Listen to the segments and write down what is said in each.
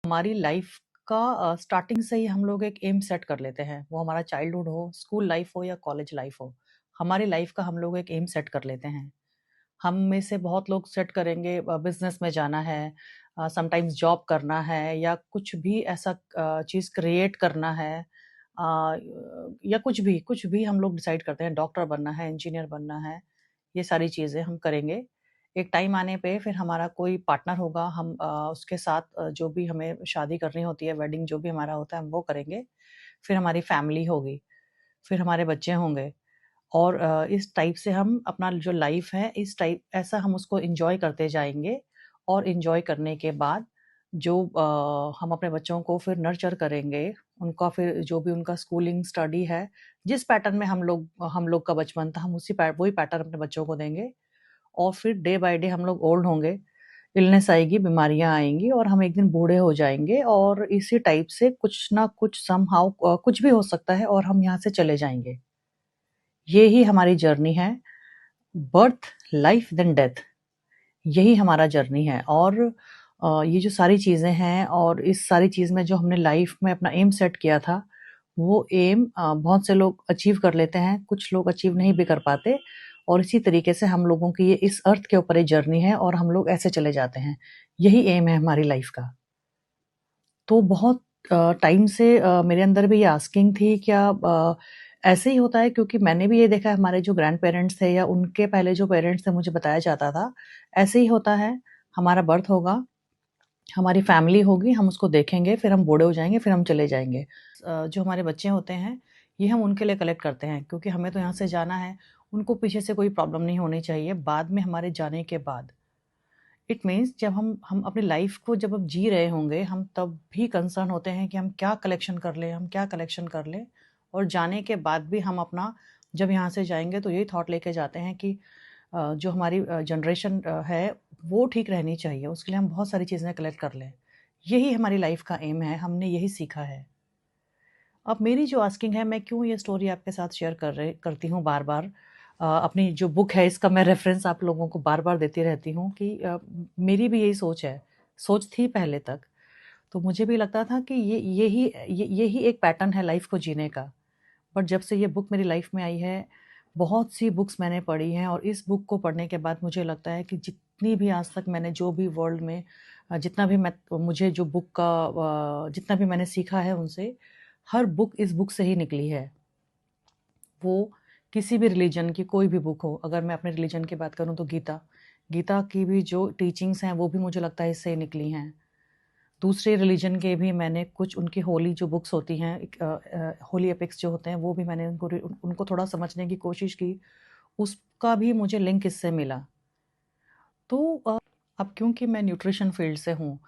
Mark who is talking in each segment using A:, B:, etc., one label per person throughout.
A: हमारी लाइफ का स्टार्टिंग से ही हम लोग एक एम सेट कर लेते हैं। वो हमारा चाइल्डहुड हो, स्कूल लाइफ हो या कॉलेज लाइफ हो, हमारी लाइफ का हम लोग एक एम सेट कर लेते हैं। हम में से बहुत लोग सेट करेंगे बिजनेस में जाना है, समटाइम्स जॉब करना है या कुछ भी ऐसा चीज़ क्रिएट करना है, या कुछ भी हम लोग डिसाइड करते हैं, डॉक्टर बनना है, इंजीनियर बनना है, ये सारी चीज़ें हम करेंगे। एक टाइम आने पे फिर हमारा कोई पार्टनर होगा, हम उसके साथ जो भी हमें शादी करनी होती है, वेडिंग जो भी हमारा होता है हम वो करेंगे। फिर हमारी फैमिली होगी, फिर हमारे बच्चे होंगे और इस टाइप से हम अपना जो लाइफ है इस टाइप ऐसा हम उसको एन्जॉय करते जाएँगे। और एन्जॉय करने के बाद जो हम अपने बच्चों को फिर नर्चर करेंगे, उनका फिर जो भी उनका स्कूलिंग, स्टडी है, जिस पैटर्न में हम लोग का बचपन था, हम वही पैटर्न अपने बच्चों को देंगे। और फिर डे बाय डे हम लोग ओल्ड होंगे, इलनेस आएगी, बीमारियाँ आएँगी और हम एक दिन बूढ़े हो जाएँगे और इसी टाइप से कुछ ना कुछ समहाउ कुछ भी हो सकता है और हम यहाँ से चले जाएँगे। ये ही हमारी जर्नी है, बर्थ, लाइफ देन डेथ, यही हमारा जर्नी है। और ये जो सारी चीज़ें हैं और इस सारी चीज़ में जो हमने लाइफ में अपना एम सेट किया था, वो एम बहुत से लोग अचीव कर लेते हैं, कुछ लोग अचीव नहीं भी कर पाते और इसी तरीके से हम लोगों की ये इस अर्थ के ऊपर एक जर्नी है और हम लोग ऐसे चले जाते हैं। यही एम है हमारी लाइफ का। तो बहुत टाइम से मेरे अंदर भी ये आस्किंग थी, क्या ऐसे ही होता है? क्योंकि मैंने भी ये देखा है, हमारे जो ग्रैंड पेरेंट्स थे या उनके पहले जो पेरेंट्स थे, मुझे बताया जाता था, ऐसे ही होता है, हमारा बर्थ होगा, हमारी फैमिली होगी, हम उसको देखेंगे, फिर हम बूढ़े हो जाएँगे, फिर हम चले जाएँगे। जो हमारे बच्चे होते हैं, ये हम उनके लिए कलेक्ट करते हैं क्योंकि हमें तो यहाँ से जाना है, उनको पीछे से कोई प्रॉब्लम नहीं होनी चाहिए बाद में हमारे जाने के बाद। इट मीन्स जब हम अपनी लाइफ को जब अब जी रहे होंगे, हम तब भी कंसर्न होते हैं कि हम क्या कलेक्शन कर लें, हम क्या कलेक्शन कर लें। और जाने के बाद भी हम अपना जब यहाँ से जाएँगे तो यही थॉट लेके जाते हैं कि जो हमारी जनरेशन है वो ठीक रहनी चाहिए, उसके लिए हम बहुत सारी चीज़ें कलेक्ट कर लें। यही हमारी लाइफ का एम है, हमने यही सीखा है। अब मेरी जो आस्किंग है, मैं क्यों ये स्टोरी आपके साथ शेयर करती हूँ बार-बार। अपनी जो बुक है इसका मैं रेफ़रेंस आप लोगों को बार-बार देती रहती हूँ कि मेरी भी यही सोच है, सोच थी पहले तक। तो मुझे भी लगता था कि यही एक पैटर्न है लाइफ़ को जीने का। बट जब से ये बुक मेरी लाइफ़ में आई है, बहुत सी बुक्स मैंने पढ़ी हैं और इस बुक को पढ़ने के बाद मुझे लगता है कि जितनी भी आज तक मैंने जो भी वर्ल्ड में जितना भी मैं मुझे जो बुक का जितना भी मैंने सीखा है उनसे, हर बुक इस बुक से ही निकली है। वो किसी भी रिलीजन की कोई भी बुक हो, अगर मैं अपने रिलीजन की बात करूँ तो गीता। गीता की भी जो टीचिंग्स हैं वो भी मुझे लगता है इससे ही निकली हैं। दूसरे रिलीजन के भी मैंने कुछ उनकी होली जो बुक्स होती हैं, होली एपिक्स जो होते हैं वो भी मैंने उनको थोड़ा समझने की कोशिश की, उसका भी मुझे लिंक इससे मिला। तो अब क्योंकि मैं न्यूट्रिशन फील्ड से हूँ,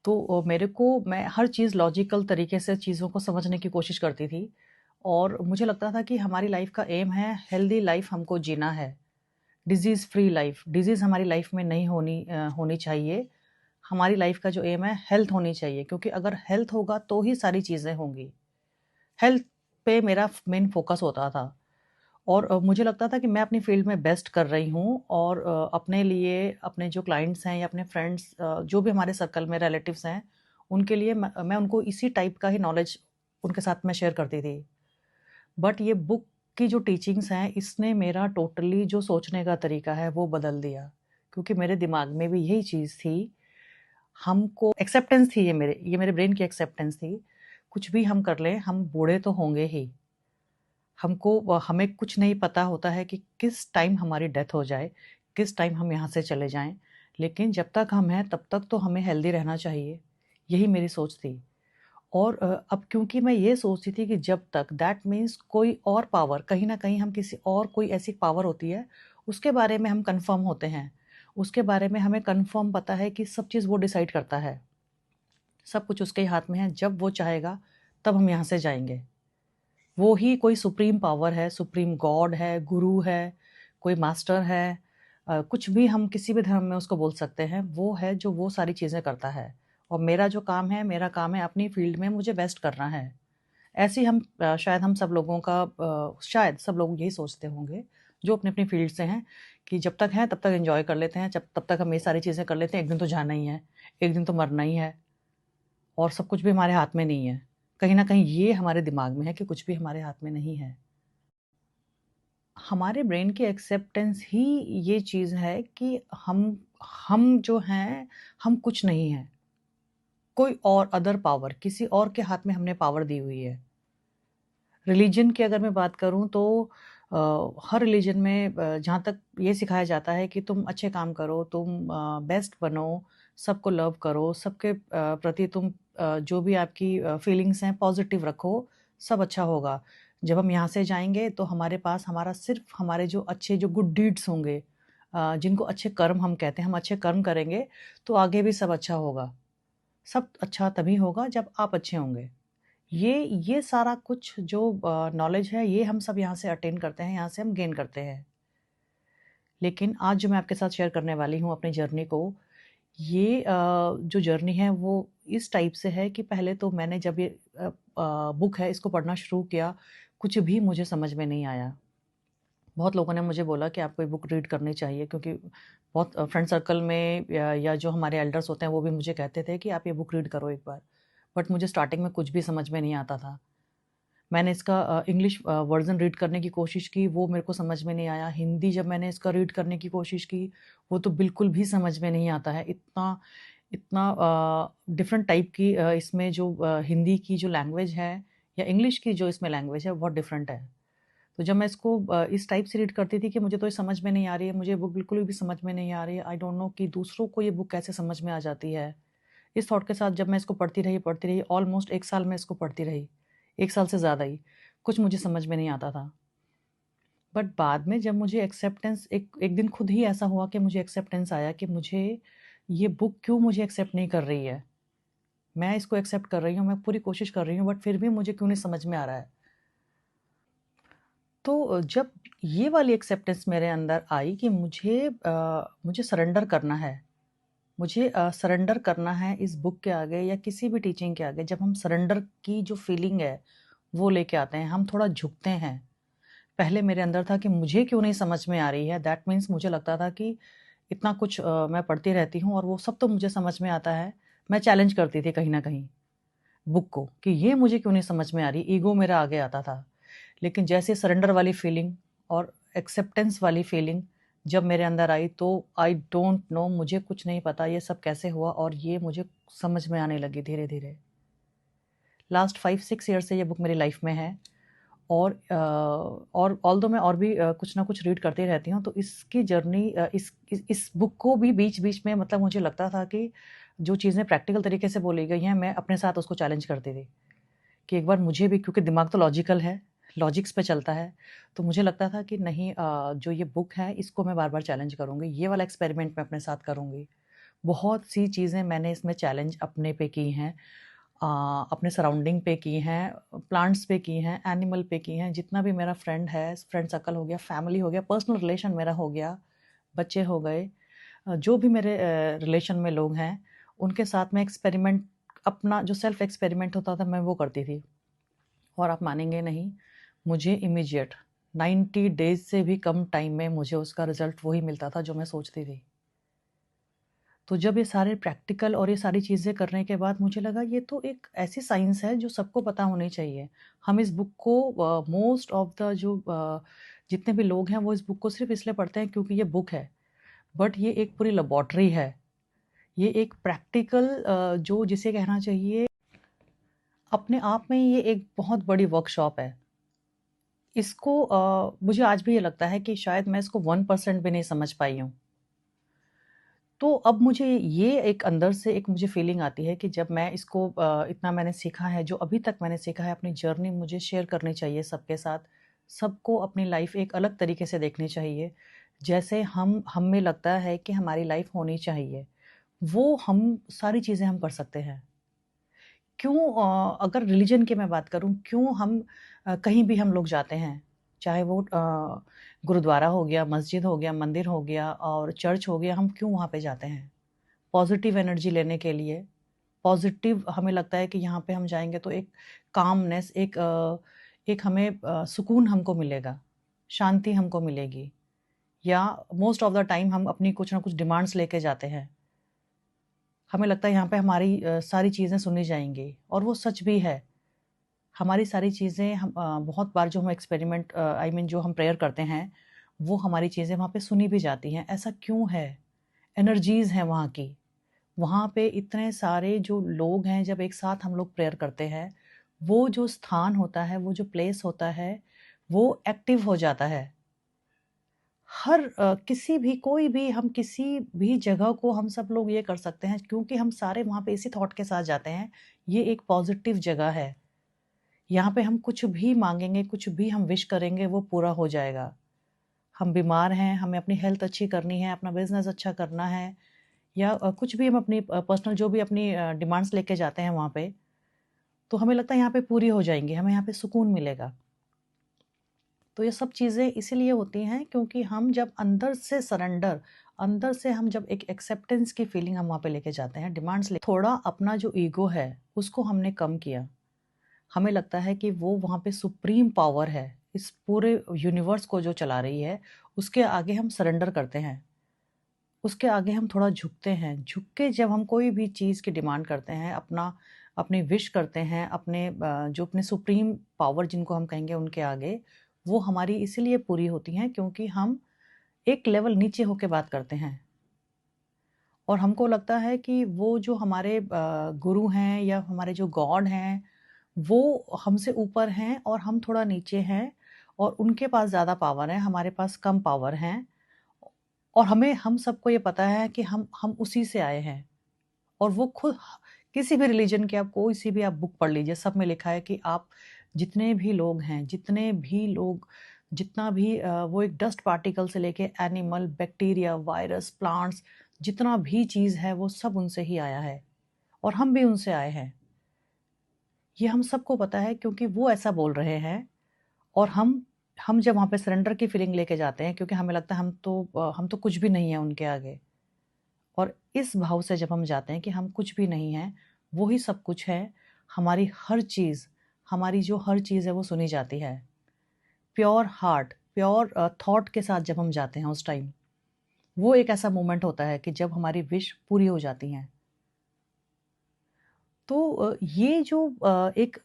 A: तो मैं हर चीज़ लॉजिकल तरीके से चीज़ों को समझने की कोशिश करती थी और मुझे लगता था कि हमारी लाइफ का एम है हेल्दी लाइफ हमको जीना है, डिज़ीज़ फ्री लाइफ। डिज़ीज़ हमारी लाइफ में नहीं होनी चाहिए। हमारी लाइफ का जो एम है हेल्थ होनी चाहिए, क्योंकि अगर हेल्थ होगा तो ही सारी चीज़ें होंगी। हेल्थ पे मेरा मेन फ़ोकस होता था। और मुझे लगता था कि मैं अपनी फ़ील्ड में बेस्ट कर रही हूँ और अपने लिए, अपने जो क्लाइंट्स हैं या अपने फ्रेंड्स, जो भी हमारे सर्कल में रिलेटिव्स हैं, उनके लिए मैं उनको इसी टाइप का ही नॉलेज उनके साथ में शेयर करती थी। बट ये बुक की जो टीचिंग्स हैं, इसने मेरा टोटली जो सोचने का तरीका है, वो बदल दिया। क्योंकि मेरे दिमाग में भी यही चीज़ थी, हमको एक्सेप्टेंस थी, ये मेरे ब्रेन की एक्सेप्टेंस थी। कुछ भी हम कर लें, हम बूढ़े तो होंगे ही। हमें कुछ नहीं पता होता है कि किस टाइम हमारी डेथ हो जाए, किस टाइम हम यहाँ से चले जाएँ। लेकिन जब तक हम हैं तब तक तो हमें हेल्दी रहना चाहिए, यही मेरी सोच थी। और अब क्योंकि मैं ये सोचती थी कि जब तक दैट मीन्स कोई और पावर, कहीं न कहीं हम किसी और कोई ऐसी पावर होती है, उसके बारे में हम कन्फर्म होते हैं। उसके बारे में हमें कन्फर्म पता है कि सब चीज़ वो डिसाइड करता है। सब कुछ उसके हाथ में है, जब वो चाहेगा तब हम यहाँ से जाएँगे। वो ही कोई सुप्रीम पावर है, सुप्रीम गॉड है, गुरु है, कोई मास्टर है, कुछ भी हम किसी भी धर्म में उसको बोल सकते हैं, वो है जो वो सारी चीज़ें करता है। और मेरा काम है अपनी फ़ील्ड में मुझे बेस्ट करना है। ऐसे ही शायद हम सब लोगों का शायद सब लोग यही सोचते होंगे, जो अपनी-अपनी फ़ील्ड से हैं, कि जब तक हैं तब तक एन्जॉय कर लेते हैं, जब तब तक हम ये सारी चीज़ें कर लेते हैं, एक दिन तो जाना ही है, एक दिन तो मरना ही है। और सब कुछ भी हमारे हाथ में नहीं है। कहीं न कहीं ये हमारे दिमाग में है कि कुछ भी हमारे हाथ में नहीं है। हमारे ब्रेन की एक्सेप्टेंस ही ये चीज़ है कि हम जो हैं, हम कुछ नहीं हैं। कोई और अदर पावर, किसी और के हाथ में हमने पावर दी हुई है। रिलीजन की अगर मैं बात करूँ तो हर रिलीजन में जहाँ तक ये सिखाया जाता है कि तुम अच्छे काम करो, तुम बेस्ट बनो, सबको लव करो, सबके प्रति तुम जो भी आपकी फीलिंग्स हैं पॉजिटिव रखो, सब अच्छा होगा। जब हम यहाँ से जाएँगे तो हमारे पास हमारा सिर्फ़ हमारे जो अच्छे जो गुड डीड्स होंगे, जिनको अच्छे कर्म हम कहते हैं, हम अच्छे कर्म करेंगे तो आगे भी सब अच्छा होगा। सब अच्छा तभी होगा जब आप अच्छे होंगे। ये सारा कुछ जो नॉलेज है ये हम सब यहाँ से अटेन करते हैं, यहाँ से हम गेन करते हैं। लेकिन आज जो मैं आपके साथ शेयर करने वाली हूँ अपनी जर्नी को, ये जो जर्नी है वो इस टाइप से है कि पहले तो मैंने जब ये बुक है इसको पढ़ना शुरू किया, कुछ भी मुझे समझ में नहीं आया। बहुत लोगों ने मुझे बोला कि आपको ये बुक रीड करनी चाहिए, क्योंकि बहुत फ्रेंड सर्कल में या जो हमारे एल्डर्स होते हैं वो भी मुझे कहते थे कि आप ये बुक रीड करो एक बार। बट मुझे स्टार्टिंग में कुछ भी समझ में नहीं आता था। मैंने इसका इंग्लिश वर्ज़न रीड करने की कोशिश की, वो मेरे को समझ में नहीं आया। हिंदी जब मैंने इसका रीड करने की कोशिश की, वो तो बिल्कुल भी समझ में नहीं आता है। इतना इतना डिफरेंट टाइप की इसमें जो हिंदी की जो लैंग्वेज है या इंग्लिश की जो इसमें लैंग्वेज है, बहुत डिफरेंट है। तो जब मैं इसको इस टाइप से रीड करती थी कि मुझे तो ये समझ में नहीं आ रही है, मुझे बुक बिल्कुल भी समझ में नहीं आ रही है। आई डोंट नो कि दूसरों को ये बुक कैसे समझ में आ जाती है। इस थॉट के साथ जब मैं इसको पढ़ती रही, ऑलमोस्ट 1 साल मैं इसको पढ़ती रही। 1 साल से ज़्यादा ही। कुछ मुझे समझ में नहीं आता था। बट बाद में जब मुझे एक्सेप्टेंस एक एक दिन खुद ही ऐसा हुआ कि मुझे एक्सेप्टेंस आया कि मुझे ये बुक क्यों मुझे एक्सेप्ट नहीं कर रही है। मैं इसको एक्सेप्ट कर रही हूँ, मैं पूरी कोशिश कर रही हूँ, बट फिर भी मुझे क्यों नहीं समझ में आ रहा है। तो जब ये वाली एक्सेप्टेंस मेरे अंदर आई कि मुझे सरेंडर करना है। मुझे सरेंडर करना है इस बुक के आगे या किसी भी टीचिंग के आगे। जब हम सरेंडर की जो फीलिंग है वो लेके आते हैं, हम थोड़ा झुकते हैं। पहले मेरे अंदर था कि मुझे क्यों नहीं समझ में आ रही है, दैट मीन्स मुझे लगता था कि इतना कुछ मैं पढ़ती रहती हूँ और वो सब तो मुझे समझ में आता है। मैं चैलेंज करती थी कहीं ना कहीं बुक को कि ये मुझे क्यों नहीं समझ में आ रही, ईगो मेरा आगे आता था। लेकिन जैसे सरेंडर वाली फीलिंग और एक्सेप्टेंस वाली फीलिंग जब मेरे अंदर आई तो आई डोंट नो, मुझे कुछ नहीं पता ये सब कैसे हुआ और ये मुझे समझ में आने लगी धीरे धीरे। लास्ट 5-6 ईयर से ये बुक मेरी लाइफ में है। और ऑल्दो मैं और भी कुछ ना कुछ रीड करती रहती हूँ, तो इसकी जर्नी इस बुक को भी बीच बीच में मतलब मुझे लगता था कि जो चीज़ें प्रैक्टिकल तरीके से बोली गई हैं मैं अपने साथ उसको चैलेंज करती थी कि एक बार मुझे भी, क्योंकि दिमाग तो लॉजिकल है, लॉजिक्स पे चलता है, तो मुझे लगता था कि नहीं, जो ये बुक है इसको मैं बार बार चैलेंज करूँगी, ये वाला एक्सपेरिमेंट मैं अपने साथ करूँगी। बहुत सी चीज़ें मैंने इसमें चैलेंज अपने पे की हैं, अपने सराउंडिंग पे की हैं, प्लांट्स पे की हैं, एनिमल पे की हैं, जितना भी मेरा फ्रेंड सर्कल हो गया, फैमिली हो गया, पर्सनल रिलेशन मेरा हो गया, बच्चे हो गए, जो भी मेरे रिलेशन में लोग हैं, उनके साथ में एक्सपेरिमेंट, अपना जो सेल्फ एक्सपेरिमेंट होता था मैं वो करती थी। और आप मानेंगे नहीं, मुझे इमीडिएट 90 डेज़ से भी कम टाइम में मुझे उसका रिज़ल्ट वही मिलता था जो मैं सोचती थी। तो जब ये सारे प्रैक्टिकल और ये सारी चीज़ें करने के बाद मुझे लगा ये तो एक ऐसी साइंस है जो सबको पता होनी चाहिए। हम इस बुक को मोस्ट ऑफ द जो जितने भी लोग हैं वो इस बुक को सिर्फ़ इसलिए पढ़ते हैं क्योंकि ये बुक है। बट ये एक पूरी लैबोरेटरी है। ये एक प्रैक्टिकल जो जिसे कहना चाहिए, अपने आप में ये एक बहुत बड़ी वर्कशॉप है। इसको मुझे आज भी ये लगता है कि शायद मैं इसको 1% भी नहीं समझ पाई हूँ। तो अब मुझे ये एक अंदर से एक मुझे फ़ीलिंग आती है कि जब मैं इसको इतना मैंने सीखा है, जो अभी तक मैंने सीखा है, अपनी जर्नी मुझे शेयर करनी चाहिए सबके साथ। सबको अपनी लाइफ़ एक अलग तरीके से देखनी चाहिए। जैसे हम में लगता है कि हमारी लाइफ़ होनी चाहिए, वो हम सारी चीज़ें हम कर सकते हैं। क्यों अगर रिलीजन की मैं बात करूँ, क्यों हम कहीं भी हम लोग जाते हैं, चाहे वो गुरुद्वारा हो गया, मस्जिद हो गया, मंदिर हो गया और चर्च हो गया, हम क्यों वहाँ पे जाते हैं? पॉज़िटिव एनर्जी लेने के लिए। पॉज़िटिव हमें लगता है कि यहाँ पे हम जाएँगे तो एक कामनेस, एक हमें सुकून हमको मिलेगा, शांति हमको मिलेगी, या मोस्ट ऑफ द टाइम हम अपनी कुछ ना कुछ डिमांड्स लेके जाते हैं। हमें लगता है यहाँ पे हमारी सारी चीज़ें सुनी जाएँगी और वो सच भी है। हमारी सारी चीज़ें हम बहुत बार जो हम एक्सपेरिमेंट आई मीन जो हम प्रेयर करते हैं, वो हमारी चीज़ें वहाँ पे सुनी भी जाती हैं। ऐसा क्यों है? एनर्जीज़ हैं वहाँ की। वहाँ पे इतने सारे जो लोग हैं, जब एक साथ हम लोग प्रेयर करते हैं, वो जो स्थान होता है, वो जो प्लेस होता है, वो एक्टिव हो जाता है। किसी भी कोई भी हम किसी भी जगह को हम सब लोग ये कर सकते हैं क्योंकि हम सारे वहाँ पे इसी थॉट के साथ जाते हैं, ये एक पॉज़िटिव जगह है। यहाँ पे हम कुछ भी माँगेंगे, कुछ भी हम विश करेंगे, वो पूरा हो जाएगा। हम बीमार हैं, हमें अपनी हेल्थ अच्छी करनी है, अपना बिज़नेस अच्छा करना है या कुछ भी हम अपनी पर्सनल जो भी अपनी डिमांड्स लेके जाते हैं वहाँ पे, तो हमें लगता है यहाँ पे पूरी हो जाएँगी, हमें यहाँ पे सुकून मिलेगा। तो ये सब चीज़ें इसीलिए होती हैं क्योंकि हम जब अंदर से हम जब एक एक्सेप्टेंस की फीलिंग हम वहाँ पे लेके जाते हैं, डिमांड्स ले थोड़ा अपना जो ईगो है, उसको हमने कम किया। हमें लगता है कि वो वहाँ पे सुप्रीम पावर है, इस पूरे यूनिवर्स को जो चला रही है, उसके आगे हम सरेंडर करते हैं। उसके आगे हम थोड़ा झुकते हैं। झुक के जब हम कोई भी चीज़ की डिमांड करते हैं, अपनी विश करते हैं, जो अपने सुप्रीम पावर जिनको हम कहेंगे उनके आगे, वो हमारी इसीलिए पूरी होती हैं क्योंकि हम एक लेवल नीचे होके बात करते हैं। और हमको लगता है कि वो जो हमारे गुरु हैं या हमारे जो गॉड हैं, वो हमसे ऊपर हैं और हम थोड़ा नीचे हैं और उनके पास ज़्यादा पावर है, हमारे पास कम पावर है। और हम सबको ये पता है कि हम उसी से आए हैं और वो खुद किसी भी रिलीजन की आप कोई सी भी आप बुक पढ़ लीजिए, सब में लिखा है कि आप जितने भी लोग हैं, जितना भी वो एक डस्ट पार्टिकल से लेके एनिमल, बैक्टीरिया, वायरस, प्लांट्स, जितना भी चीज़ है वो सब उनसे ही आया है और हम भी उनसे आए हैं। ये हम सबको पता है क्योंकि वो ऐसा बोल रहे हैं और हम जब वहाँ पे सरेंडर की फीलिंग लेके जाते हैं क्योंकि हमें लगता है हम तो कुछ भी नहीं है उनके आगे। और इस भाव से जब हम जाते हैं कि हम कुछ भी नहीं हैं, वो ही सब कुछ है, हमारी जो हर चीज़ है वो सुनी जाती है। प्योर हार्ट, प्योर थॉट के साथ जब हम जाते हैं उस टाइम, वो एक ऐसा मोमेंट होता है कि जब हमारी विश पूरी हो जाती हैं। तो ये जो एक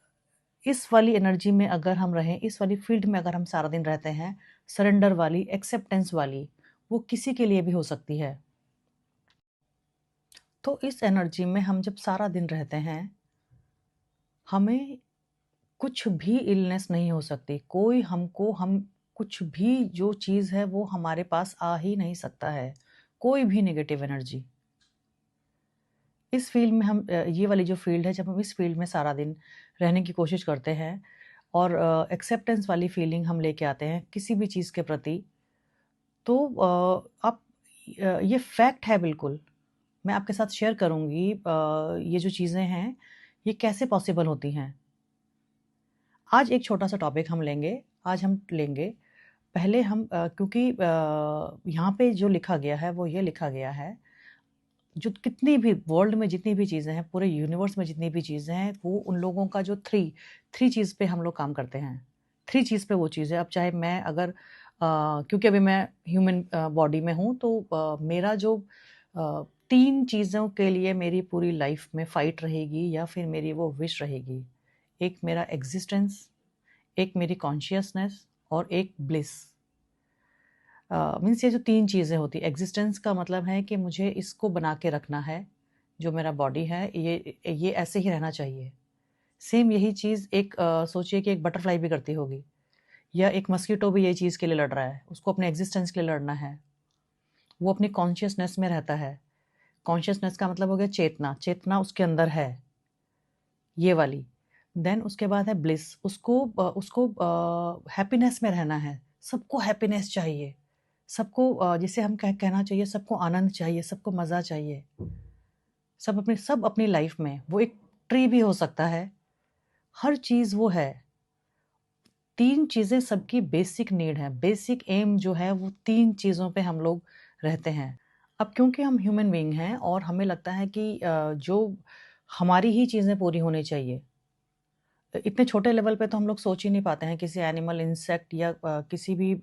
A: इस वाली एनर्जी में अगर हम रहें, इस वाली फील्ड में अगर हम सारा दिन रहते हैं, सरेंडर वाली, एक्सेप्टेंस वाली, वो किसी के लिए भी हो सकती है। तो इस एनर्जी में हम जब सारा दिन रहते हैं, हमें कुछ भी इलनेस नहीं हो सकती। कोई हमको हम कुछ भी जो चीज़ है वो हमारे पास आ ही नहीं सकता है। कोई भी नेगेटिव एनर्जी। इस फील्ड में ये वाली जो फील्ड है जब हम इस फील्ड में सारा दिन रहने की कोशिश करते हैं और एक्सेप्टेंस वाली फीलिंग हम लेके आते हैं किसी भी चीज़ के प्रति, तो ये फैक्ट है बिल्कुल। मैं आपके साथ शेयर करूँगी ये जो चीज़ें हैं, ये कैसे पॉसिबल होती हैं। आज एक छोटा-सा टॉपिक हम लेंगे, आज हम लेंगे पहले क्योंकि यहाँ पे जो लिखा गया है वो ये लिखा गया है, जो कितनी भी वर्ल्ड में जितनी भी चीज़ें हैं, पूरे यूनिवर्स में जितनी भी चीज़ें हैं, वो उन लोगों का जो 3 चीज़ पे हम लोग काम करते हैं। 3 चीज़ पे वो चीज़ है। अब चाहे मैं अगर क्योंकि अभी मैं ह्यूमन बॉडी में हूँ तो मेरा जो 3 चीज़ों के लिए मेरी पूरी लाइफ़ में फाइट रहेगी या फिर मेरी वो विश रहेगी। एक मेरा एक्जिस्टेंस, एक मेरी कॉन्शियसनेस और एक ब्लिस। मीन्स ये जो 3 चीज़ें होती हैं, एक्जिस्टेंस का मतलब है कि मुझे इसको बना के रखना है, जो मेरा बॉडी है ये ऐसे ही रहना चाहिए। सेम यही चीज़ सोचिए कि एक बटरफ्लाई भी करती होगी या एक मस्कीटो भी यही चीज़ के लिए लड़ रहा है, उसको अपने एक्जिस्टेंस के लिए लड़ना है। वो अपनी कॉन्शियसनेस में रहता है। कॉन्शियसनेस का मतलब हो गया चेतना, चेतना उसके अंदर है, ये वाली। देन उसके बाद है ब्लिस, उसको हैप्पीनेस में रहना है, सबको हैप्पीनेस चाहिए, सबको जिसे हम कहना चाहिए सबको आनंद चाहिए, सबको मज़ा चाहिए। सब अपनी लाइफ में वो एक ट्री भी हो सकता है, हर चीज़ वो है। 3 चीज़ें सबकी बेसिक नीड है, बेसिक एम जो है वो 3 चीज़ों पे हम लोग रहते हैं। अब क्योंकि हम ह्यूमन बीइंग हैं और हमें लगता है कि जो हमारी ही चीज़ें पूरी होनी चाहिए। इतने छोटे लेवल पे तो हम लोग सोच ही नहीं पाते हैं किसी एनिमल, इंसेक्ट या किसी भी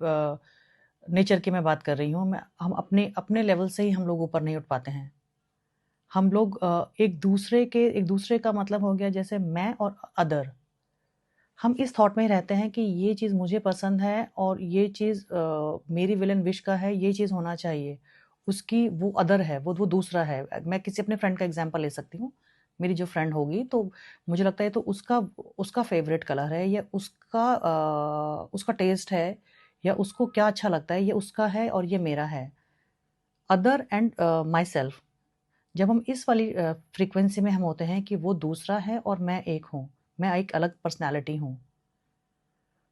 A: नेचर की मैं बात कर रही हूँ। मैं हम अपने अपने लेवल से ही हम लोग ऊपर नहीं उठ पाते हैं। हम लोग एक दूसरे का मतलब हो गया जैसे मैं और अदर। हम इस थॉट में ही रहते हैं कि ये चीज़ मुझे पसंद है और ये चीज़ मेरी विल एंड विश का है, ये चीज़ होना चाहिए। उसकी वो अदर है, वो दूसरा है। मैं किसी अपने फ्रेंड का एग्ज़ाम्पल ले सकती हूँ। मेरी जो फ्रेंड होगी तो मुझे लगता है तो उसका उसका फ़ेवरेट कलर है या उसका टेस्ट है या उसको क्या अच्छा लगता है, ये उसका है और ये मेरा है। अदर एंड माई सेल्फ, जब हम इस वाली फ्रीक्वेंसी में हम होते हैं कि वो दूसरा है और मैं एक हूँ, मैं एक अलग पर्सनैलिटी हूँ।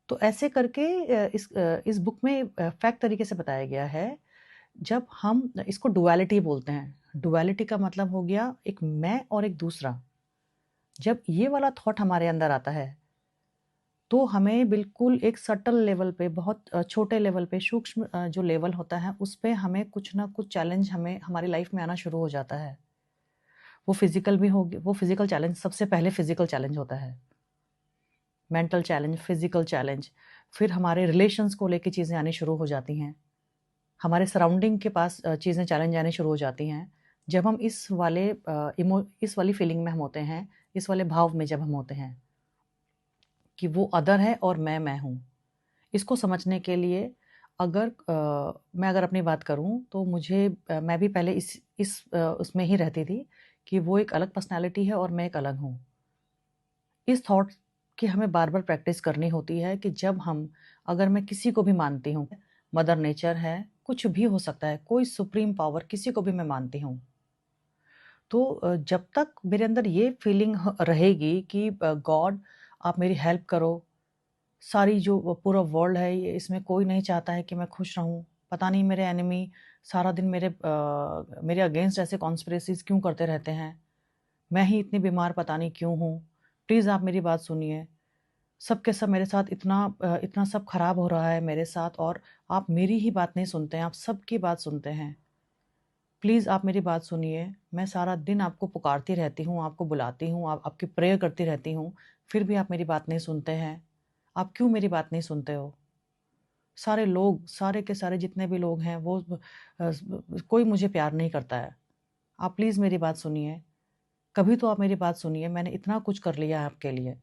A: तो ऐसे करके इस बुक में फैक्ट तरीके से बताया गया है। जब हम इसको डुअलिटी बोलते हैं। डुअलिटी का मतलब हो गया एक मैं और एक दूसरा। जब ये वाला थॉट हमारे अंदर आता है, तो हमें बिल्कुल एक सटल लेवल पे, बहुत छोटे लेवल पे, सूक्ष्म जो लेवल होता है, उस पे हमें कुछ ना कुछ चैलेंज हमें हमारी लाइफ में आना शुरू हो जाता है। वो फिज़िकल चैलेंज, सबसे पहले फिज़िकल चैलेंज होता है। मेंटल चैलेंज, फिज़िकल चैलेंज, फिर हमारे रिलेशंस को लेके चीज़ें आनी शुरू हो जाती हैं। हमारे सराउंडिंग के पास चीज़ें चैलेंज आनी शुरू हो जाती हैं। जब हम इस वाली फीलिंग में हम होते हैं, इस वाले भाव में जब हम होते हैं कि वो अदर है और मैं हूँ। इसको समझने के लिए मैं अगर अपनी बात करूँ तो मैं भी पहले उसमें ही रहती थी कि वो एक अलग पर्सनैलिटी है और मैं एक अलग हूँ। इस थॉट की हमें बार-बार प्रैक्टिस करनी होती है कि अगर मैं किसी को भी मानती हूँ, मदर नेचर है, कुछ भी हो सकता है, कोई सुप्रीम पावर, किसी को भी मैं मानती हूँ। तो जब तक मेरे अंदर ये फीलिंग रहेगी कि गॉड आप मेरी हेल्प करो, सारी जो पूरा वर्ल्ड है ये, इसमें कोई नहीं चाहता है कि मैं खुश रहूँ। पता नहीं मेरे एनिमी सारा दिन मेरे अगेंस्ट ऐसे कॉन्स्पिरेसीज़ क्यों करते रहते हैं। मैं ही इतनी बीमार पता नहीं क्यों हूँ। प्लीज़ आप मेरी बात सुनिए। सब के सब मेरे साथ इतना सब खराब हो रहा है मेरे साथ और आप मेरी ही बात नहीं सुनते हैं, आप सबकी बात सुनते हैं। प्लीज़ आप मेरी बात सुनिए। मैं सारा दिन आपको पुकारती रहती हूँ, आपको बुलाती हूँ, आपकी प्रेयर करती रहती हूँ, फिर भी आप मेरी बात नहीं सुनते हैं। आप क्यों मेरी बात नहीं सुनते हो? सारे के सारे जितने भी लोग हैं कोई मुझे प्यार नहीं करता है। आप प्लीज़ मेरी बात सुनिए। कभी तो आप मेरी बात सुनिए, मैंने इतना कुछ कर लिया है आपके लिए।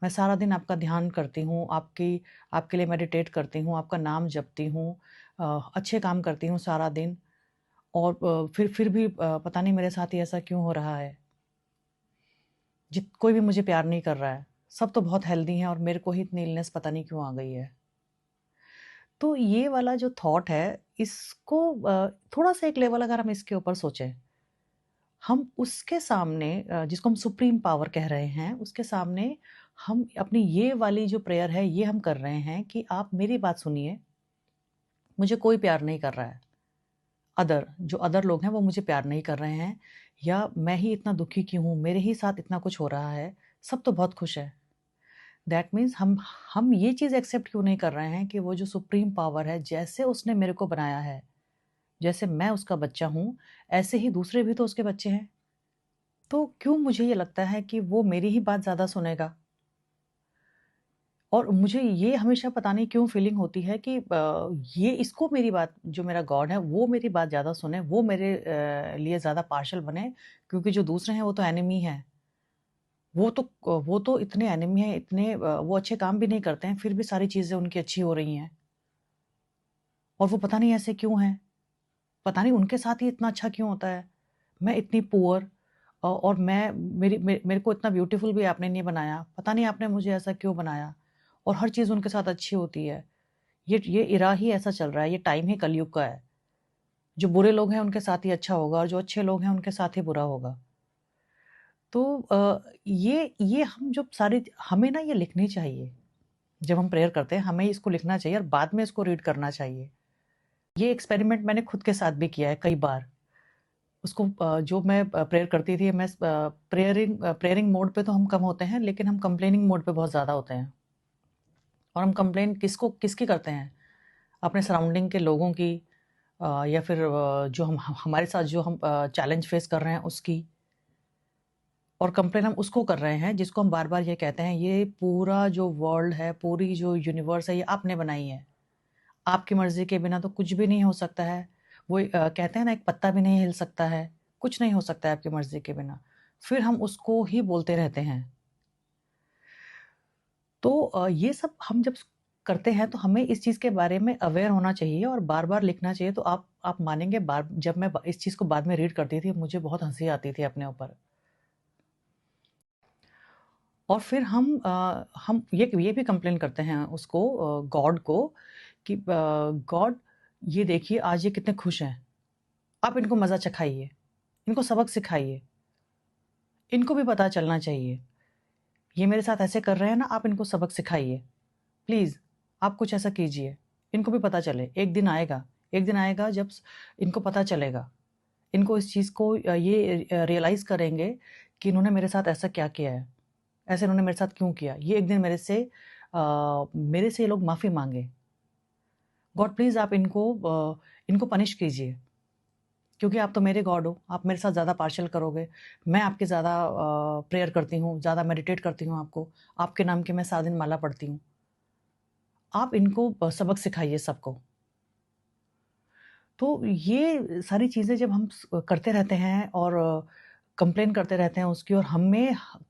A: मैं सारा दिन आपका ध्यान करती हूँ, आपके लिए मेडिटेट करती हूँ, आपका नाम जपती हूँ, अच्छे काम करती हूँ सारा दिन और फिर भी पता नहीं मेरे साथ ही ऐसा क्यों हो रहा है। कोई भी मुझे प्यार नहीं कर रहा है। सब तो बहुत हेल्दी हैं और मेरे को ही इतनी इलनेस पता नहीं क्यों आ गई है। तो ये वाला जो थॉट है, इसको थोड़ा-सा एक लेवल अगर हम इसके ऊपर सोचें, हम उसके सामने जिसको हम सुप्रीम पावर कह रहे हैं, उसके सामने हम अपनी ये वाली जो प्रेयर है, ये हम कर रहे हैं कि आप मेरी बात सुनिए, मुझे कोई प्यार नहीं कर रहा है। जो अदर लोग हैं, वो मुझे प्यार नहीं कर रहे हैं या मैं ही इतना दुखी क्यों हूँ, मेरे ही साथ इतना कुछ हो रहा है, सब तो बहुत खुश है। दैट मीन्स हम ये चीज़ एक्सेप्ट क्यों नहीं कर रहे हैं कि वो जो सुप्रीम पावर है, जैसे उसने मेरे को बनाया है, जैसे मैं उसका बच्चा हूँ, ऐसे ही दूसरे भी तो उसके बच्चे हैं। तो क्यों मुझे ये लगता है कि वो मेरी ही बात ज़्यादा सुनेगा? और मुझे ये हमेशा पता नहीं क्यों फीलिंग होती है कि ये इसको मेरी बात, जो मेरा गॉड है, वो मेरी बात ज़्यादा सुने, वो मेरे लिए ज़्यादा पार्शियल बने, क्योंकि जो दूसरे हैं वो तो एनिमी हैं। वो तो इतने एनिमी हैं, वो अच्छे काम भी नहीं करते हैं, फिर भी सारी चीज़ें उनकी अच्छी हो रही हैं। और वो पता नहीं ऐसे क्यों हैं? पता नहीं उनके साथ ही इतना अच्छा क्यों होता है? मैं इतनी पुअर और मेरे को इतना ब्यूटीफुल भी आपने नहीं बनाया। पता नहीं आपने मुझे ऐसा क्यों बनाया? और हर चीज़ उनके साथ अच्छी होती है। ये इरा ही ऐसा चल रहा है, ये टाइम ही कलयुग का है। जो बुरे लोग हैं उनके साथ ही अच्छा होगा और जो अच्छे लोग हैं उनके साथ ही बुरा होगा। तो ये हम जब सारी हमें ना ये लिखनी चाहिए। जब हम प्रेयर करते हैं हमें इसको लिखना चाहिए और बाद में इसको रीड करना चाहिए। ये एक्सपेरिमेंट मैंने खुद के साथ भी किया है कई बार। जो मैं प्रेयर करती थी, प्रेयरिंग मोड पे तो हम कम होते हैं, लेकिन हम कंप्लेनिंग मोड पे बहुत ज़्यादा होते हैं। और हम कंप्लेन किसकी करते हैं? अपने सराउंडिंग के लोगों की, या फिर जो हमारे साथ जो हम चैलेंज फेस कर रहे हैं उसकी। और कंप्लेन हम उसको कर रहे हैं जिसको हम बार-बार ये कहते हैं, ये पूरा जो वर्ल्ड है, पूरी जो यूनिवर्स है, ये आपने बनाई है। आपकी मर्ज़ी के बिना तो कुछ भी नहीं हो सकता है। कहते हैं ना, एक पत्ता भी नहीं हिल सकता है, कुछ नहीं हो सकता है आपकी मर्ज़ी के बिना। फिर हम उसको ही बोलते रहते हैं। तो ये सब हम जब करते हैं तो हमें इस चीज़ के बारे में अवेयर होना चाहिए और बार-बार लिखना चाहिए। तो आप मानेंगे बार जब मैं इस चीज़ को बाद में रीड करती थी, मुझे बहुत हँसी आती थी अपने ऊपर। और फिर हम ये भी कंप्लेन करते हैं उसको गॉड को कि गॉड ये देखिए आज ये कितने खुश हैं। आप इनको मज़ा चखाइए, इनको सबक सिखाइए, इनको भी पता चलना चाहिए। ये मेरे साथ ऐसे कर रहे हैं ना, आप इनको सबक सिखाइए। प्लीज़ आप कुछ ऐसा कीजिए, इनको भी पता चले। एक दिन आएगा जब इनको पता चलेगा। इनको इस चीज़ को ये रियलाइज़ करेंगे कि इन्होंने मेरे साथ ऐसा क्या किया है, ऐसे इन्होंने मेरे साथ क्यों किया। ये एक दिन मेरे से ये लोग माफ़ी माँगे। गॉड प्लीज़ आप इनको पनिश कीजिए, क्योंकि आप तो मेरे गॉड हो, आप मेरे साथ ज़्यादा पार्शियल करोगे। मैं आपके ज़्यादा प्रेयर करती हूँ, ज़्यादा मेडिटेट करती हूँ आपके नाम की मैं 7 दिन माला पढ़ती हूँ। आप इनको सबक सिखाइए सबको। तो ये सारी चीज़ें जब हम करते रहते हैं और कंप्लेन करते रहते हैं उसकी और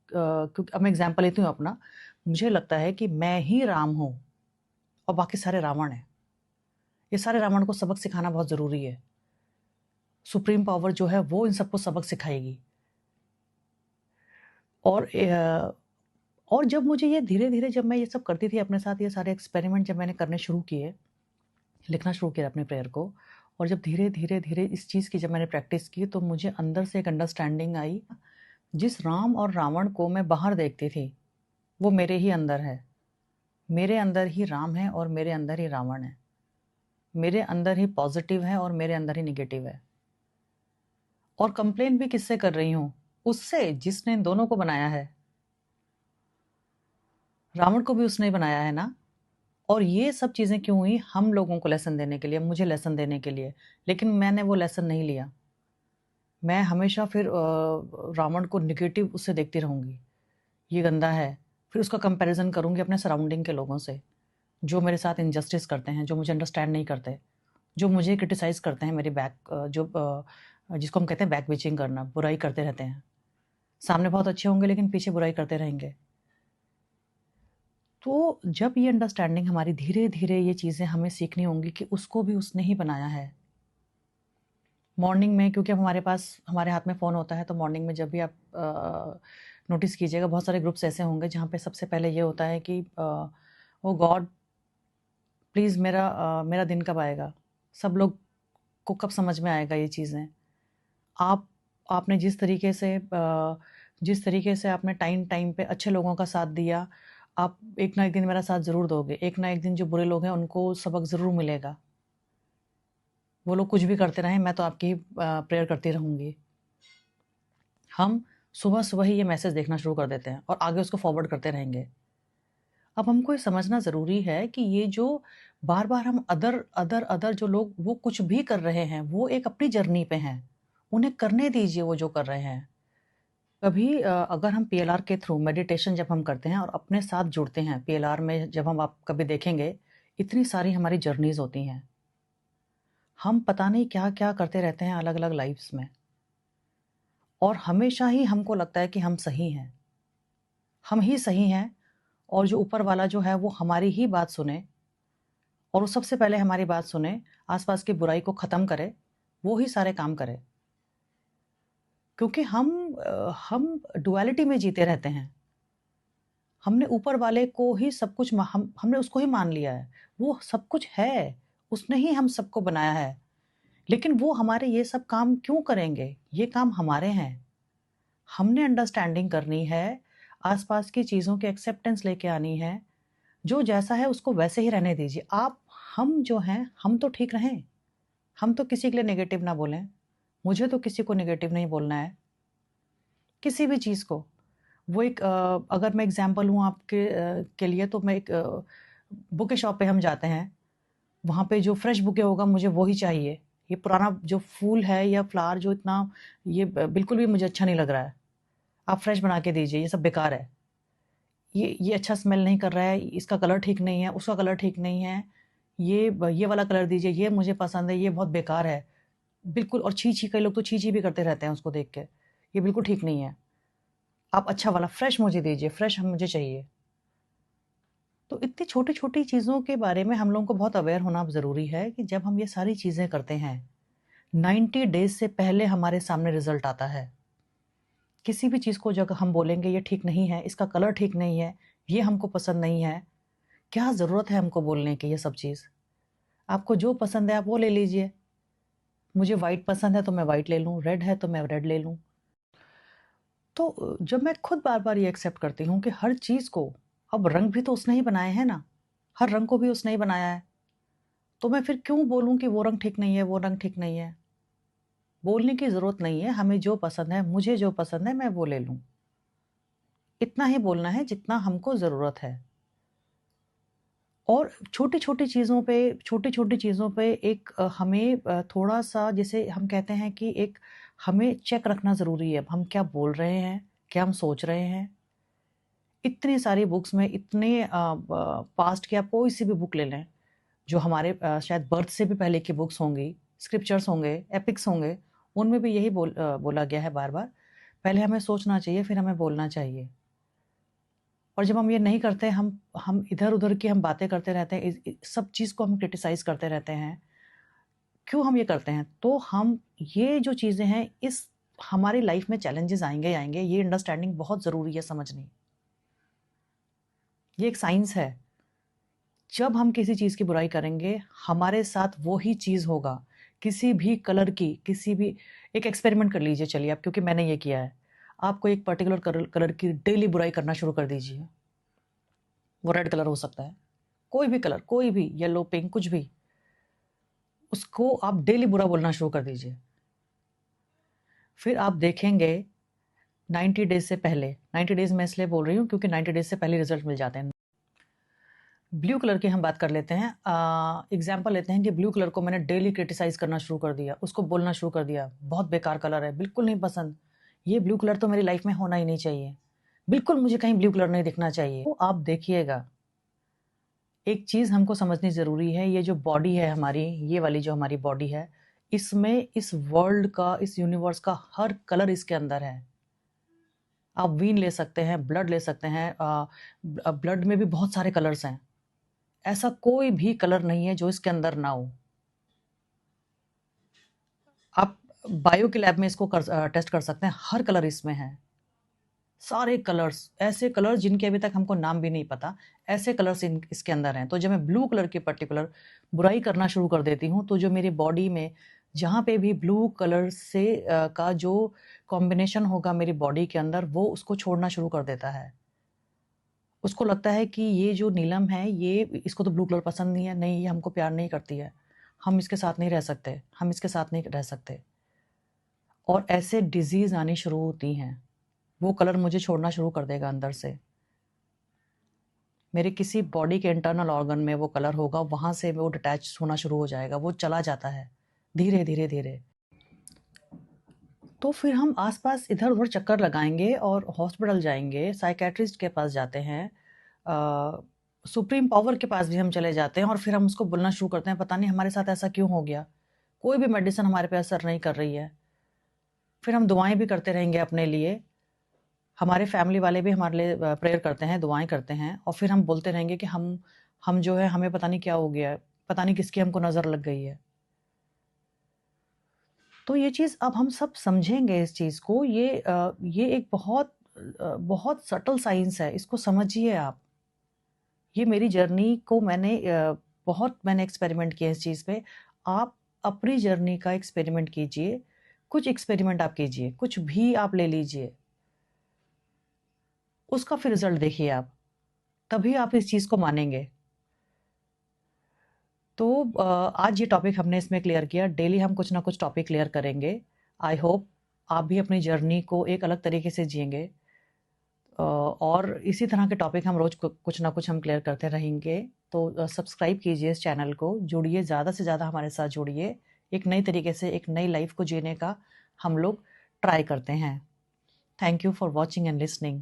A: क्योंकि अब मैं एग्ज़ाम्पल लेती हूँ अपना, मुझे लगता है कि मैं ही राम हूँ और बाकी सारे रावण हैं। ये सारे रावण को सबक सिखाना बहुत ज़रूरी है। सुप्रीम पावर जो है वो इन सबको सबक सिखाएगी। और जब मुझे ये धीरे-धीरे जब मैं ये सब करती थी अपने साथ, ये सारे एक्सपेरिमेंट जब मैंने करने शुरू किए, लिखना शुरू किया अपने प्रेयर को, और जब धीरे-धीरे इस चीज़ की जब मैंने प्रैक्टिस की तो मुझे अंदर से एक अंडरस्टैंडिंग आई। जिस राम और रावण को मैं बाहर देखती थी, वो मेरे ही अंदर है। मेरे अंदर ही राम है और मेरे अंदर ही रावण है। मेरे अंदर ही पॉज़िटिव है और मेरे अंदर ही नेगेटिव है। और कंप्लेन भी किससे कर रही हूँ? उससे जिसने इन दोनों को बनाया है। रावण को भी उसने ही बनाया है ना? और ये सब चीज़ें क्यों हुई? हम लोगों को लेसन देने के लिए, मुझे लेसन देने के लिए। लेकिन मैंने वो लेसन नहीं लिया। मैं हमेशा फिर रावण को नेगेटिव उससे देखती रहूँगी। ये गंदा है। फिर उसका कंपैरिज़न करूँगी अपने सराउंडिंग के लोगों से, जो मेरे साथ इनजस्टिस करते हैं, जो मुझे अंडरस्टैंड नहीं करते, जो मुझे क्रिटिसाइज़ करते हैं, मेरी जिसको हम कहते हैं बैक बिचिंग करना, बुराई करते रहते हैं। सामने बहुत अच्छे होंगे लेकिन पीछे बुराई करते रहेंगे। तो जब ये अंडरस्टैंडिंग हमारी धीरे-धीरे ये चीज़ें हमें सीखनी होंगी कि उसको भी उसने ही बनाया है। मॉर्निंग में क्योंकि अब हमारे हाथ में फ़ोन होता है, तो मॉर्निंग में जब भी आप नोटिस कीजिएगा, बहुत सारे ग्रुप्स ऐसे होंगे जहाँ पे सबसे पहले ये होता है कि ओह गॉड प्लीज़ मेरा दिन कब आएगा? सब लोग को कब समझ में आएगा ये चीज़ें? आप आपने जिस तरीके से आपने टाइम टाइम पे अच्छे लोगों का साथ दिया, आप एक ना एक दिन मेरा साथ ज़रूर दोगे। एक ना एक दिन जो बुरे लोग हैं उनको सबक ज़रूर मिलेगा। वो लोग कुछ भी करते रहें, मैं तो आपकी प्रेयर करती रहूँगी। हम सुबह-सुबह ही ये मैसेज देखना शुरू कर देते हैं और आगे उसको फॉरवर्ड करते रहेंगे। अब हमको ये समझना ज़रूरी है कि ये जो बार-बार हम अदर जो लोग वो कुछ भी कर रहे हैं, वो एक अपनी जर्नी पे हैं। उन्हें करने दीजिए वो जो कर रहे हैं। कभी अगर हम पीएलआर के थ्रू मेडिटेशन जब हम करते हैं और अपने साथ जुड़ते हैं, पीएलआर में जब हम आप कभी देखेंगे, इतनी सारी हमारी जर्नीज़ होती हैं। हम पता नहीं क्या-क्या करते रहते हैं अलग-अलग लाइफ़्स में और हमेशा ही हमको लगता है कि हम सही हैं। हम ही सही हैं और जो ऊपर वाला जो है वो हमारी ही बात सुने और वो सबसे पहले हमारी बात सुने, आस-पास की बुराई को ख़त्म करे, वो ही सारे काम करे। क्योंकि हम डुअलिटी में जीते रहते हैं। हमने ऊपर वाले को ही सब कुछ हमने उसको ही मान लिया है। वो सब कुछ है, उसने ही हम सबको बनाया है। लेकिन वो हमारे ये सब काम क्यों करेंगे? ये काम हमारे हैं। हमने अंडरस्टैंडिंग करनी है, आस-पास की चीज़ों की एक्सेप्टेंस लेके आनी है। जो जैसा है उसको वैसे ही रहने दीजिए। हम जो हैं, हम तो ठीक रहें। हम तो किसी के लिए नेगेटिव ना बोलें। मुझे तो किसी को नेगेटिव नहीं बोलना है, किसी भी चीज़ को। अगर मैं एग्ज़ाम्पल हूँ के लिए तो मैं बुके शॉप पे हम जाते हैं, वहाँ पे जो फ्रेश बुके होगा मुझे वो ही चाहिए। ये पुराना जो फूल है या फ्लावर जो इतना ये बिल्कुल भी मुझे अच्छा नहीं लग रहा है। आप फ्रेश बना के दीजिए, ये सब बेकार है। ये अच्छा स्मेल नहीं कर रहा है, इसका कलर ठीक नहीं है, उसका कलर ठीक नहीं है। ये वाला कलर दीजिए, ये मुझे पसंद है, ये बहुत बेकार है। बिल्कुल, और छी-छी, कई लोग तो छी-छी भी करते रहते हैं उसको देख के। ये बिल्कुल ठीक नहीं है। आप अच्छा वाला फ्रेश मुझे दीजिए, फ्रेश मुझे चाहिए। तो इतनी छोटी-छोटी चीज़ों के बारे में हम लोगों को बहुत अवेयर होना ज़रूरी है कि जब हम ये सारी चीज़ें करते हैं, 90 डेज़ से पहले हमारे सामने रिज़ल्ट आता है। किसी भी चीज़ को जब हम बोलेंगे ये ठीक नहीं है, इसका कलर ठीक नहीं है, ये हमको पसंद नहीं है, क्या ज़रूरत है हमको बोलने की ये सब चीज़? आपको जो पसंद है आप वो ले लीजिए। मुझे व्हाइट पसंद है तो मैं व्हाइट ले लूँ, रेड है तो मैं रेड ले लूँ। तो जब मैं खुद बार-बार ये एक्सेप्ट करती हूँ कि हर चीज़ को, अब रंग भी तो उसने ही बनाए हैं ना, हर रंग को भी उसने ही बनाया है। तो मैं फिर क्यों बोलूँ कि वो रंग ठीक नहीं है, वो रंग ठीक नहीं है? बोलने की ज़रूरत नहीं है, हमें जो पसंद है, मुझे जो पसंद है मैं वो ले लूँ। इतना ही बोलना है जितना हमको ज़रूरत है। और छोटी-छोटी चीज़ों पे एक हमें थोड़ा-सा, जैसे हम कहते हैं कि एक हमें चेक रखना ज़रूरी है। हम क्या बोल रहे हैं? क्या हम सोच रहे हैं? इतनी सारी बुक्स में इतने पास्ट की आप कोई-सी भी बुक ले लें, जो हमारे शायद बर्थ से भी पहले की बुक्स होंगी, स्क्रिप्चर्स होंगे, एपिक्स होंगे, उनमें भी यही बोला गया है बार-बार, पहले हमें सोचना चाहिए, फिर हमें बोलना चाहिए। और जब हम ये नहीं करते, हम इधर-उधर की हम बातें करते रहते हैं, सब चीज़ को हम क्रिटिसाइज़ करते रहते हैं। क्यों हम ये करते हैं? तो हम ये जो चीज़ें हैं, इस हमारी लाइफ़ में चैलेंजेज़ आएँगे ही आएँगे, ये अंडरस्टैंडिंग बहुत ज़रूरी है समझनी। ये एक साइंस है। जब हम किसी चीज़ की बुराई करेंगे, हमारे साथ वो ही चीज़ होगा। किसी भी कलर की, किसी भी एक एक्सपेरिमेंट कर लीजिए चलिए आप, क्योंकि मैंने ये किया है। आप कोई एक पर्टिकुलर कलर की डेली बुराई करना शुरू कर दीजिए। वो रेड कलर हो सकता है, कोई भी कलर, कोई भी येलो, पिंक, कुछ भी। उसको आप डेली बुरा बोलना शुरू कर दीजिए। फिर आप देखेंगे 90 डेज़ से पहले, 90 डेज़ मैं इसलिए बोल रही हूँ क्योंकि 90 डेज़ से पहले रिज़ल्ट मिल जाते हैं। ब्लू कलर की हम बात कर लेते हैं। एग्ज़ाम्पल लेते हैं कि ब्लू कलर को मैंने डेली क्रिटिसाइज़ करना शुरू कर दिया, उसको बोलना शुरू कर दिया, बहुत बेकार कलर है, बिल्कुल नहीं पसंद, ये ब्लू कलर तो मेरी लाइफ़ में होना ही नहीं चाहिए, बिल्कुल मुझे कहीं ब्लू कलर नहीं दिखना चाहिए। तो आप देखिएगा, एक चीज़ हमको समझनी ज़रूरी है, ये जो बॉडी है हमारी, ये वाली जो हमारी बॉडी है, इसमें इस वर्ल्ड का, इस यूनिवर्स का हर कलर इसके अंदर है। आप वीन ले सकते हैं, ब्लड ले सकते हैं, ब्लड में भी बहुत सारे कलर्स हैं। ऐसा कोई भी कलर नहीं है जो इसके अंदर ना हो। आप बायो के लैब में इसको टेस्ट कर सकते हैं, हर कलर इसमें है। सारे कलर्स, ऐसे कलर्स जिनके अभी तक हमको नाम भी नहीं पता, ऐसे कलर्स इसके अंदर हैं। तो जब मैं ब्लू कलर की पर्टिकुलर बुराई करना शुरू कर देती हूँ, तो जो मेरी बॉडी में जहाँ पे भी ब्लू कलर से का जो कॉम्बिनेशन होगा मेरी बॉडी के अंदर, वो उसको छोड़ना शुरू कर देता है। उसको लगता है कि ये जो नीलम है, ये इसको तो ब्लू कलर पसंद नहीं है, नहीं ये हमको प्यार नहीं करती है, हम इसके साथ नहीं रह सकते, हम इसके साथ नहीं रह सकते। और ऐसे डिज़ीज़ आनी शुरू होती हैं। वो कलर मुझे छोड़ना शुरू कर देगा अंदर से। मेरे किसी बॉडी के इंटरनल ऑर्गन में वो कलर होगा, वहाँ से वो डिटैच होना शुरू हो जाएगा, वो चला जाता है, धीरे, धीरे, धीरे। तो फिर हम आस-पास इधर-उधर चक्कर लगाएँगे और हॉस्पिटल जाएँगे, साइकियाट्रिस्ट के पास जाते हैं, सुप्रीम पावर के पास भी हम चले जाते हैं और फिर हम उसको बोलना शुरू करते हैं, पता नहीं हमारे साथ ऐसा क्यों हो गया? कोई भी मेडिसिन हमारे पे असर नहीं कर रही है। फिर हम दुआएँ भी करते रहेंगे अपने लिए, हमारे फैमिली वाले भी हमारे लिए प्रेयर करते हैं, दुआएँ करते हैं और फिर हम बोलते रहेंगे कि हम जो है, हमें पता नहीं क्या हो गया है, पता नहीं किसकी हमको नज़र लग गई है। तो ये चीज़ अब हम सब समझेंगे इस चीज़ को, ये एक बहुत सटल साइंस है, इसको समझिए आप। ये मेरी जर्नी को मैंने एक्सपेरिमेंट किया इस चीज़ पे। आप अपनी जर्नी का एक्सपेरिमेंट कीजिए, कुछ एक्सपेरिमेंट आप कीजिए, कुछ भी आप ले लीजिए। उसका फिर रिज़ल्ट देखिए आप, तभी आप इस चीज़ को मानेंगे। तो आज ये टॉपिक हमने इसमें क्लियर किया, डेली हम कुछ ना कुछ टॉपिक क्लियर करेंगे। आई होप आप भी अपनी जर्नी को एक अलग तरीके से जिएँगे। और इसी तरह के टॉपिक हम रोज़ कुछ ना कुछ हम क्लियर करते रहेंगे। तो सब्सक्राइब कीजिए इस चैनल को, जुड़िए, ज़्यादा से ज़्यादा हमारे साथ जुड़िए। एक नई तरीके से एक नई लाइफ़ को जीने का हम लोग ट्राई करते हैं। Thank you for watching and listening.